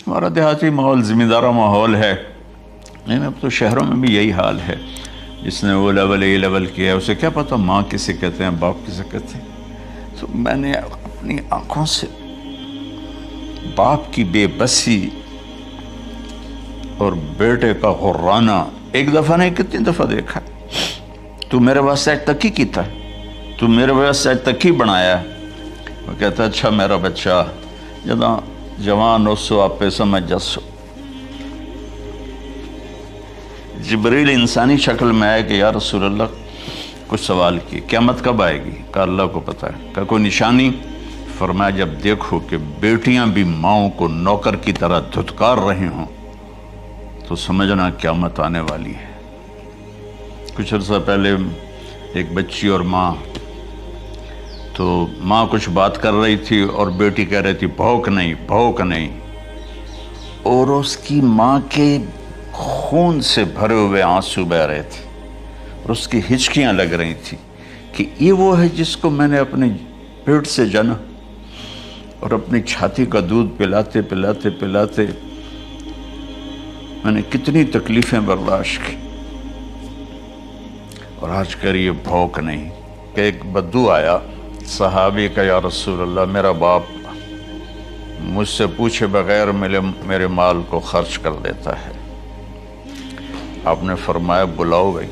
ہمارا دیہاتی ماحول زمیندارہ ماحول ہے، نہیں اب تو شہروں میں بھی یہی حال ہے۔ جس نے وہ لیول اے لیول کیا ہے اسے کیا پتہ ماں کسے کہتے ہیں، باپ کسے کہتے ہیں۔ تو میں نے اپنی آنکھوں سے باپ کی بے بسی اور بیٹے کا غرانہ ایک دفعہ نہیں کتنی دفعہ دیکھا۔ تو میرے واسطے آج تک ہی کیتا ہے، تو میرے واسطے آج تک ہی بنایا ہے۔ وہ کہتا ہے اچھا میرا بچہ جداں جوان ہو سو آپ پہ سمجھ جسو۔ جبریل انسانی شکل میں آئے کہ یا رسول اللہ کچھ سوال کی، قیامت کب آئے گی؟ کہا اللہ کو پتہ ہے۔ کہا کوئی نشانی؟ فرمایا جب دیکھو کہ بیٹیاں بھی ماؤں کو نوکر کی طرح دھتکار رہی ہوں تو سمجھنا قیامت آنے والی ہے۔ کچھ عرصہ پہلے ایک بچی اور ماں، تو ماں کچھ بات کر رہی تھی اور بیٹی کہہ رہی تھی بھوک نہیں بھوک نہیں، اور اس کی ماں کے خون سے بھرے ہوئے آنسو بہہ رہے تھے اور اس کی ہچکیاں لگ رہی تھی کہ یہ وہ ہے جس کو میں نے اپنے پیٹ سے جنا اور اپنی چھاتی کا دودھ پلاتے پلاتے پلاتے میں نے کتنی تکلیفیں برداشت کی، اور آج کر یہ بھوک نہیں۔ کہ ایک بدو آیا صحابی کا، یا رسول اللہ میرا باپ مجھ سے پوچھے بغیر میرے مال کو خرچ کر دیتا ہے۔ آپ نے فرمایا بلاؤ گئی۔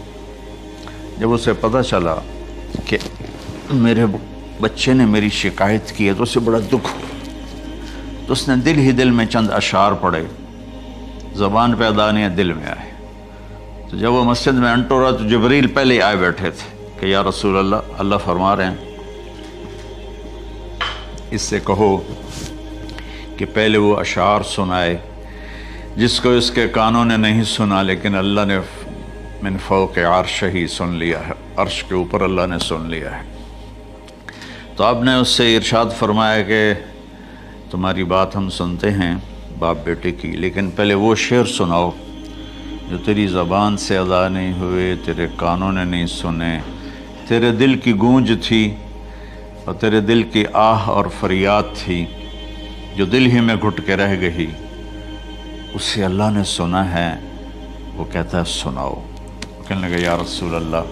جب اسے پتہ چلا کہ میرے بچے نے میری شکایت کی ہے تو اسے بڑا دکھ ہوا، تو اس نے دل ہی دل میں چند اشعار پڑھے، زبان پہ ادا نہیں دل میں آئے۔ تو جب وہ مسجد میں انٹر رہا تو جبریل پہلے آئے بیٹھے تھے کہ یا رسول اللہ فرما رہے ہیں اس سے کہو کہ پہلے وہ اشعار سنائے جس کو اس کے کانوں نے نہیں سنا، لیکن اللہ نے من فوق عرش ہی سن لیا ہے، عرش کے اوپر اللہ نے سن لیا ہے۔ تو آپ نے اس سے ارشاد فرمایا کہ تمہاری بات ہم سنتے ہیں باپ بیٹے کی، لیکن پہلے وہ شعر سناؤ جو تیری زبان سے ادا نہیں ہوئے، تیرے کانوں نے نہیں سنے، تیرے دل کی گونج تھی اور تیرے دل کی آہ اور فریاد تھی جو دل ہی میں گھٹ کے رہ گئی، اسے اللہ نے سنا ہے۔ وہ کہتا ہے سناؤ۔ کہنے لگا یا رسول اللہ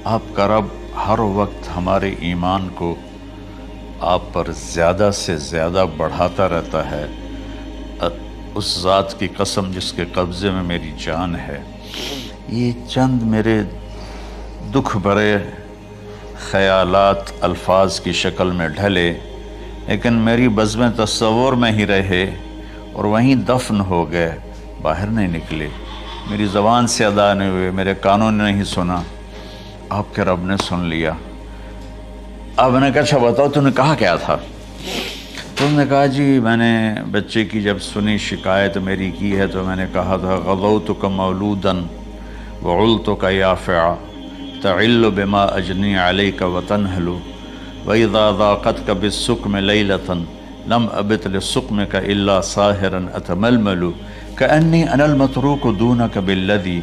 آپ کا رب ہر وقت ہمارے ایمان کو آپ پر زیادہ سے زیادہ بڑھاتا رہتا ہے، اس ذات کی قسم جس کے قبضے میں میری جان ہے۔ یہ چند میرے دکھ بھرے خیالات الفاظ کی شکل میں ڈھلے، لیکن میری بزم تصور میں ہی رہے اور وہیں دفن ہو گئے، باہر نہیں نکلے، میری زبان سے ادا نہیں ہوئے، میرے کانوں نے نہیں سنا، آپ کے رب نے سن لیا۔ اب نے کہا اچھا بتاؤ تو نے کہا کیا تھا؟ تو انہوں نے کہا جی میں نے بچے کی جب سنی شکایت میری کی ہے تو میں نے کہا تھا غضوتک مولودا وعلتک یافعا تعل بما اجنی علیک وتنہل وَإِذَا ضَاقَتْكَ بِالسُّقْمِ لَيْلَةً لَمْ أَبِتْ لِلسُّقْمِكَ إِلَّا صَاهِرًا أَتَمَلْمَلُ كَأَنِّي أَنَا الْمَتْرُوكُ دُونَكَ بِالَّذِي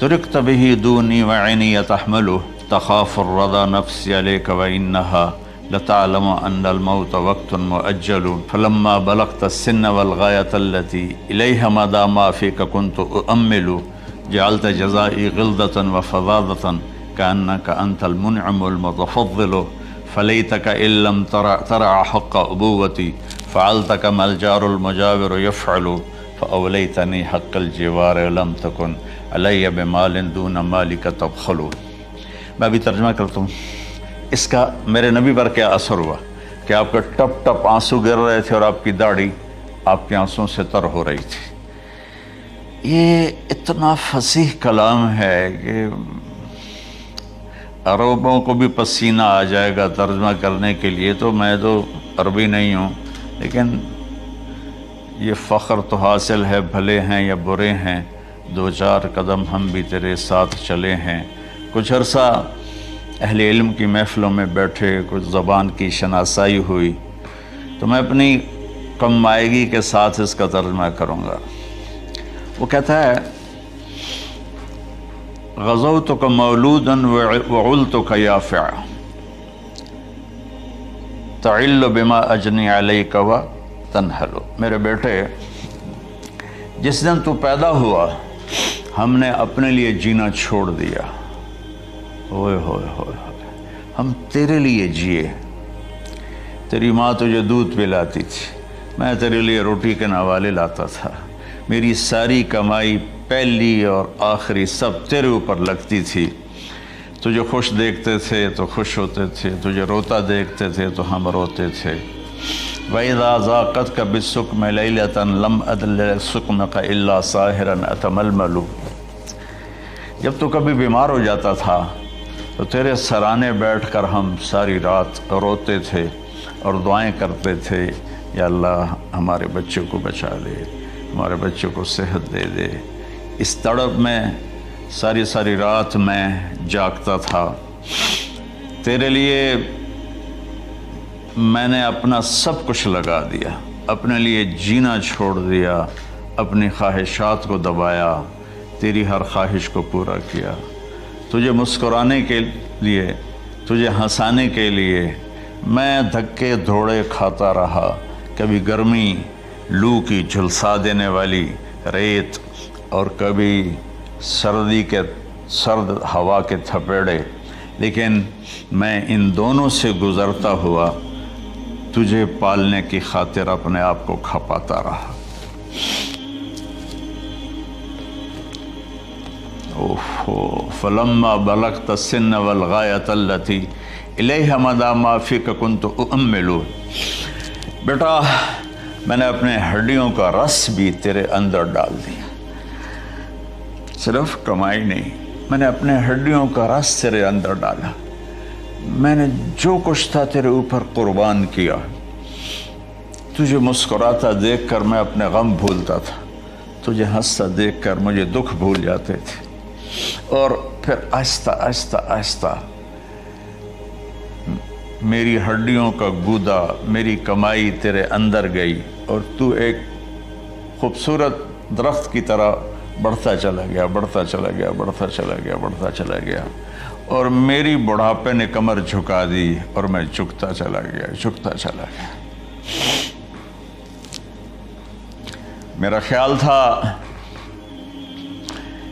تُرِكْتَ بِهِ دُونِي وَعِنِي تَحْمَلُهُ تَخَافُ الرَّضَى نَفْسِي عَلَيْكَ وَإِنَّهَا لَتَعْلَمُ أَنَّ الْمَوْتَ وَقْتٌ مُؤَجَّلٌ فَلَمَّا بَلَغْتَ السِّنَّ وَالْغَايَةَ الَّتِي إِلَيْهَا مَدَى مَا فِيكَ كُنْتُ أُؤَمِّلُ جَعَلْتَ جَزَائِي غِلْظَةً وَفَظَاظَةً كَأَنَّكَ أَنْتَ الْمُنْعِمُ الْمُتَفَضِّلُ فَلَيْتَكَ إِن لَّمْ تَرَعَ حَقَّ أُبُوَّتِي فَعَلْتَ كَمَا الْجَارُ الْمُجَاوِرُ يَفْعَلُ فَأَوْلَيْتَنِي حَقَّ الْجِوَارِ لَمْ تَكُنْ عَلَيَّ بِمَالٍ دُونَ مَالِكَ تَبْخَلُ۔ میں ابھی ترجمہ کرتا ہوں۔ اس کا میرے نبی پر کیا اثر ہوا کہ آپ کے ٹپ ٹپ آنسو گر رہے تھے اور آپ کی داڑھی آپ کے آنسوں سے تر ہو رہی تھی۔ یہ اتنا فصیح کلام ہے کہ عربوں کو بھی پسینہ آ جائے گا ترجمہ کرنے کے لیے، تو میں تو عربی نہیں ہوں، لیکن یہ فخر تو حاصل ہے، بھلے ہیں یا برے ہیں دو چار قدم ہم بھی تیرے ساتھ چلے ہیں۔ کچھ عرصہ اہل علم کی محفلوں میں بیٹھے، کچھ زبان کی شناسائی ہوئی، تو میں اپنی کم مائگی کے ساتھ اس کا ترجمہ کروں گا۔ وہ کہتا ہے غزوتک مولودا وعلتک یافعا تعل بما اجنی علیک وتنہل تنحل، میرے بیٹے جس دن تو پیدا ہوا ہم نے اپنے لیے جینا چھوڑ دیا، ہوئے ہوئے ہوئے ہوئے، ہم تیرے لیے جیے۔ تیری ماں تجھے دودھ پلاتی تھی، میں تیرے لیے روٹی کے نوالے لاتا تھا، میری ساری کمائی پہلی اور آخری سب تیرے اوپر لگتی تھی۔ تجھے خوش دیکھتے تھے تو خوش ہوتے تھے، تجھے روتا دیکھتے تھے تو ہم روتے تھے۔ وَإِذَا ذَاقَتْكَ بِالسُّقْمِ لَيْلَةً لَمْ أَدْلِ سُقْمَكَ إِلَّا سَاهِرًا أَتَمَلْمَلُ۔ جب تو کبھی بیمار ہو جاتا تھا تو تیرے سرانے بیٹھ کر ہم ساری رات روتے تھے اور دعائیں کرتے تھے، یا اللہ ہمارے بچوں کو بچا لے، ہمارے بچوں کو صحت دے دے۔ اس تڑپ میں ساری ساری رات میں جاگتا تھا، تیرے لیے میں نے اپنا سب کچھ لگا دیا، اپنے لیے جینا چھوڑ دیا، اپنی خواہشات کو دبایا، تیری ہر خواہش کو پورا کیا۔ تجھے مسکرانے کے لیے، تجھے ہنسانے کے لیے میں دھکے دھوڑے کھاتا رہا، کبھی گرمی لو کی جھلسا دینے والی ریت اور کبھی سردی کے سرد ہوا کے تھپیڑے، لیکن میں ان دونوں سے گزرتا ہوا تجھے پالنے کی خاطر اپنے آپ کو کھپاتا رہا۔ فلما بلغت السن والغایۃ التی الیہ مدی ما فیک کنت اؤمل۔ بیٹا میں نے اپنے ہڈیوں کا رس بھی تیرے اندر ڈال دیا، صرف کمائی نہیں، میں نے اپنے ہڈیوں کا رس تیرے اندر ڈالا، میں نے جو کچھ تھا تیرے اوپر قربان کیا۔ تجھے مسکراتا دیکھ کر میں اپنے غم بھولتا تھا، تجھے ہنستا دیکھ کر مجھے دکھ بھول جاتے تھے، اور پھر آہستہ آہستہ آہستہ میری ہڈیوں کا گودا، میری کمائی تیرے اندر گئی، اور تو ایک خوبصورت درخت کی طرح بڑھتا چلا گیا، بڑھتا چلا گیا، بڑھتا چلا گیا، بڑھتا چلا گیا، اور میری بڑھاپے نے کمر جھکا دی اور میں جھکتا چلا گیا، جھکتا چلا گیا۔ میرا خیال تھا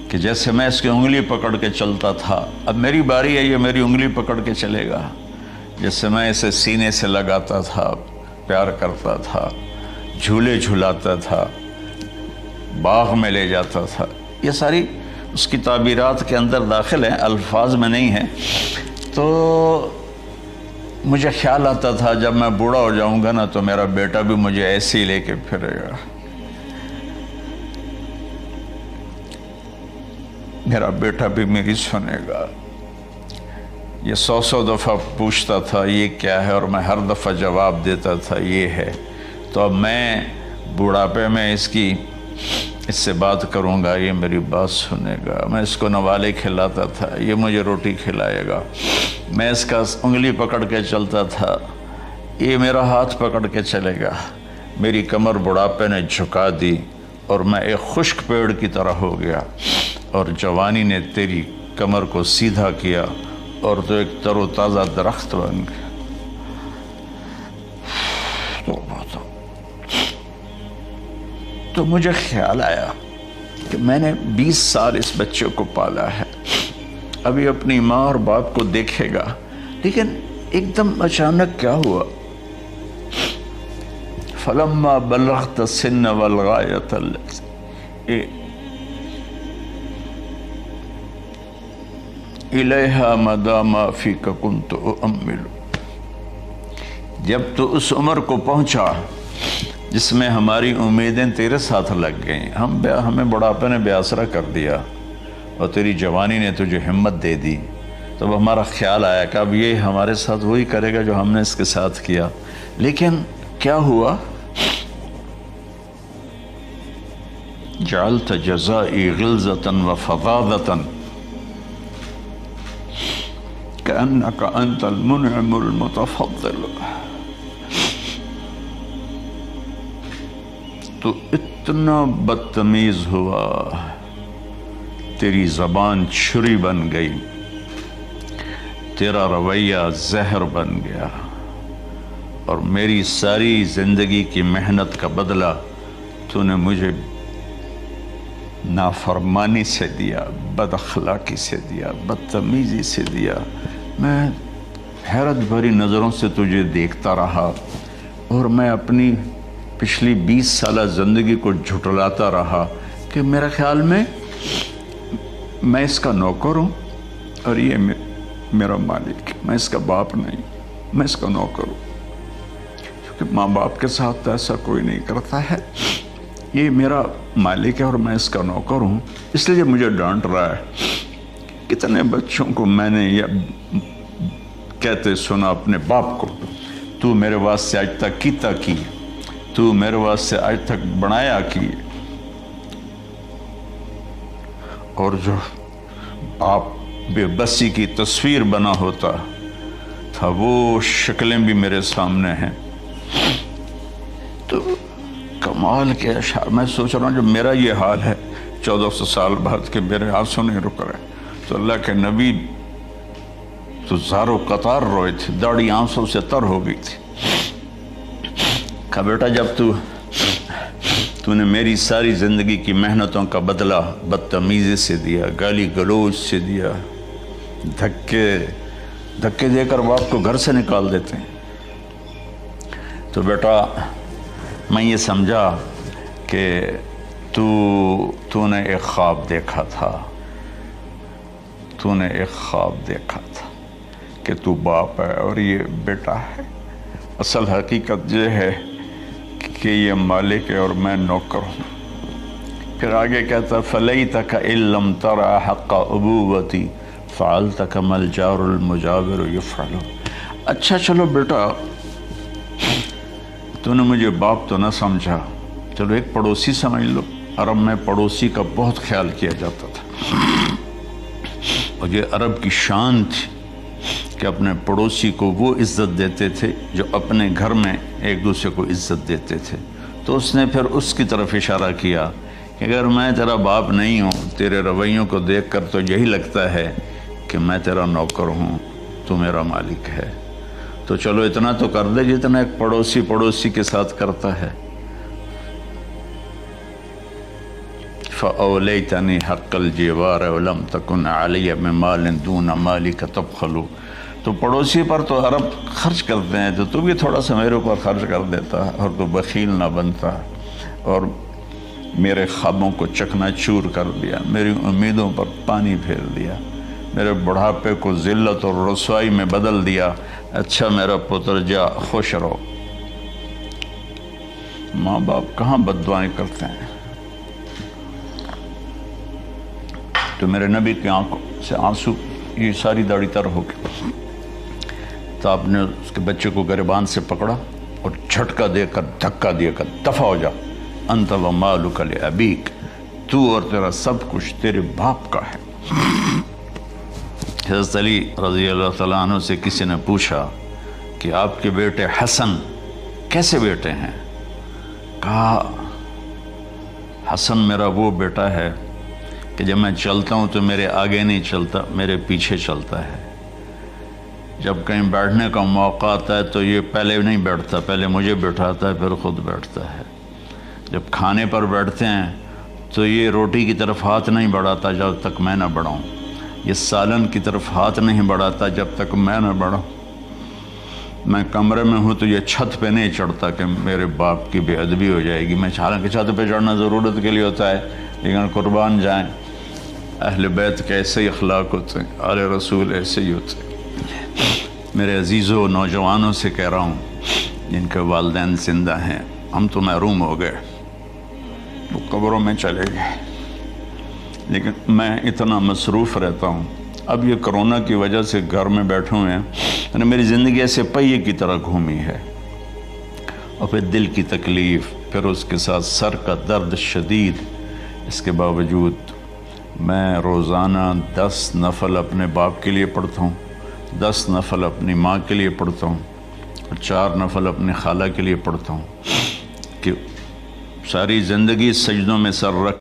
کہ جیسے میں اس کی انگلی پکڑ کے چلتا تھا، اب میری باری ہے، یہ میری انگلی پکڑ کے چلے گا۔ جیسے میں اسے سینے سے لگاتا تھا، پیار کرتا تھا، جھولے جھلاتا تھا، باغ میں لے جاتا تھا، یہ ساری اس کی تعبیرات کے اندر داخل ہیں، الفاظ میں نہیں ہیں۔ تو مجھے خیال آتا تھا جب میں بوڑھا ہو جاؤں گا نا تو میرا بیٹا بھی مجھے ایسے ہی لے کے پھرے گا، میرا بیٹا بھی میری سنے گا۔ یہ 100 دفعہ پوچھتا تھا یہ کیا ہے، اور میں ہر دفعہ جواب دیتا تھا یہ ہے۔ تو اب میں بوڑھاپے میں اس سے بات کروں گا، یہ میری بات سنے گا۔ میں اس کو نوالے کھلاتا تھا، یہ مجھے روٹی کھلائے گا۔ میں اس کا انگلی پکڑ کے چلتا تھا، یہ میرا ہاتھ پکڑ کے چلے گا۔ میری کمر بڑھاپے نے جھکا دی اور میں ایک خشک پیڑ کی طرح ہو گیا، اور جوانی نے تیری کمر کو سیدھا کیا اور تو ایک تر و تازہ درخت بن گیا۔ تو مجھے خیال آیا کہ میں نے 20 سال اس بچے کو پالا ہے، ابھی اپنی ماں اور باپ کو دیکھے گا، لیکن ایک دم اچانک کیا ہوا؟ فلما بلغت السن والغایۃ التی الیہا مدی ما فیک کنت اؤمل۔ جب تو اس عمر کو پہنچا جس میں ہماری امیدیں تیرے ساتھ لگ گئیں، ہمیں بڑھاپے نے بے آسرا کر دیا اور تیری جوانی نے تجھے ہمت دے دی، تب ہمارا خیال آیا کہ اب یہ ہمارے ساتھ وہی کرے گا جو ہم نے اس کے ساتھ کیا۔ لیکن کیا ہوا؟ جعلت جزائی غلظۃ وفظاظۃ کأنک انت المنعم المتفضل۔ تو اتنا بدتمیز ہوا، تیری زبان چھری بن گئی، تیرا رویہ زہر بن گیا، اور میری ساری زندگی کی محنت کا بدلہ تو نے مجھے نافرمانی سے دیا، بد اخلاقی سے دیا، بدتمیزی سے دیا۔ میں حیرت بھری نظروں سے تجھے دیکھتا رہا اور میں اپنی پچھلی 20 سالہ زندگی کو جھٹلاتا رہا کہ میرے خیال میں اس کا نوکر ہوں اور یہ میرا مالک، میں اس کا باپ نہیں، میں اس کا نوکر ہوں، کیونکہ ماں باپ کے ساتھ ایسا کوئی نہیں کرتا ہے، یہ میرا مالک ہے اور میں اس کا نوکر ہوں، اس لیے مجھے ڈانٹ رہا ہے۔ کتنے بچوں کو میں نے یہ کہتے سنا اپنے باپ کو، تو میرے واسطے آج تک کیتا کی، تو میرے واسطے آج تک بنایا کی، اور جو آپ بے بسی کی تصویر بنا ہوتا تھا وہ شکلیں بھی میرے سامنے ہیں۔ تو کمال کے اشعار میں سوچ رہا ہوں جو میرا یہ حال ہے 1400 سال بعد کہ میرے آنسو نہیں رک رہے، تو اللہ کے نبی تو زارو قطار روئے تھے، داڑھی آنسوں سے تر ہو گئی تھی۔ کہا بیٹا جب تو نے میری ساری زندگی کی محنتوں کا بدلہ بدتمیزی سے دیا، گالی گلوچ سے دیا، دھکے دے کر باپ کو گھر سے نکال دیتے ہیں، تو بیٹا میں یہ سمجھا کہ تو نے ایک خواب دیکھا تھا، تو نے ایک خواب دیکھا تھا کہ تو باپ ہے اور یہ بیٹا ہے۔ اصل حقیقت یہ ہے کہ یہ مالک ہے اور میں نوکر ہوں۔ پھر آگے کہتا فَلَيْتَكَ إِن لَّمْ تَرَ حَقَّ أُبُوَّتِي فَعَلْتَ كَمَا الْجَارُ الْمُجَاوِرُ يَفْعَلُ۔ اچھا چلو بیٹا تو نے مجھے باپ تو نہ سمجھا، چلو ایک پڑوسی سمجھ لو۔ عرب میں پڑوسی کا بہت خیال کیا جاتا تھا، اور یہ عرب کی شان تھی کہ اپنے پڑوسی کو وہ عزت دیتے تھے جو اپنے گھر میں ایک دوسرے کو عزت دیتے تھے۔ تو اس نے پھر اس کی طرف اشارہ کیا کہ اگر میں تیرا باپ نہیں ہوں، تیرے رویوں کو دیکھ کر تو یہی لگتا ہے کہ میں تیرا نوکر ہوں، تو میرا مالک ہے، تو چلو اتنا تو کر دے جتنا ایک پڑوسی کے ساتھ کرتا ہے۔ فَأَوْلَيْتَنِي حَقَّ الْجِوَارِ وَلَمْ تَكُنْ عَلَيَّ بِمَالٍ دُونَ مَالِكَ تَبْخَلُ۔ تو پڑوسی پر تو عرب خرچ کرتے ہیں، تو بھی تھوڑا سا میرے اوپر خرچ کر دیتا اور تو بخیل نہ بنتا، اور میرے خوابوں کو چکنا چور کر دیا، میری امیدوں پر پانی پھیر دیا، میرے بڑھاپے کو ذلت اور رسوائی میں بدل دیا۔ اچھا میرا پتر جا خوش رہو۔ ماں باپ کہاں بد دعائیں کرتے ہیں؟ تو میرے نبی کی آنکھوں سے آنسو، یہ ساری داڑھی تر ہو گئی، تو آپ نے اس کے بچے کو گریبان سے پکڑا اور جھٹکا دے کر دھکا دے کر دفع ہو جا، انت و مالک لابیک، تو اور تیرا سب کچھ تیرے باپ کا ہے۔ حضرت علی رضی اللہ تعالیٰ عنہ سے کسی نے پوچھا کہ آپ کے بیٹے حسن کیسے بیٹے ہیں؟ کہا حسن میرا وہ بیٹا ہے کہ جب میں چلتا ہوں تو میرے آگے نہیں چلتا، میرے پیچھے چلتا ہے۔ جب کہیں بیٹھنے کا موقع آتا ہے تو یہ پہلے نہیں بیٹھتا، پہلے مجھے بٹھاتا ہے پھر خود بیٹھتا ہے۔ جب کھانے پر بیٹھتے ہیں تو یہ روٹی کی طرف ہاتھ نہیں بڑھاتا جب تک میں نہ بڑھاؤں، یہ سالن کی طرف ہاتھ نہیں بڑھاتا جب تک میں نہ بڑھاؤں۔ میں کمرے میں ہوں تو یہ چھت پہ نہیں چڑھتا کہ میرے باپ کی بے ادبی ہو جائے گی۔ میں حالانکہ چھت پہ چڑھنا ضرورت کے لیے ہوتا ہے، لیکن قربان جائیں اہل بیت کے ایسے ہی اخلاق ہوتے ہیں، آل رسول ایسے ہی ہوتے ہیں۔ میرے عزیزوں نوجوانوں سے کہہ رہا ہوں جن کے والدین زندہ ہیں، ہم تو محروم ہو گئے، وہ قبروں میں چلے گئے، لیکن میں اتنا مصروف رہتا ہوں۔ اب یہ کرونا کی وجہ سے گھر میں بیٹھے ہوئے ہیں، میری زندگی ایسے پہیے کی طرح گھومی ہے، اور پھر دل کی تکلیف، پھر اس کے ساتھ سر کا درد شدید۔ اس کے باوجود میں روزانہ 10 نفل اپنے باپ کے لیے پڑھتا ہوں، 10 نفل اپنی ماں کے لیے پڑھتا ہوں، اور 4 نفل اپنی خالہ کے لیے پڑھتا ہوں، کہ ساری زندگی سجدوں میں سر رکھ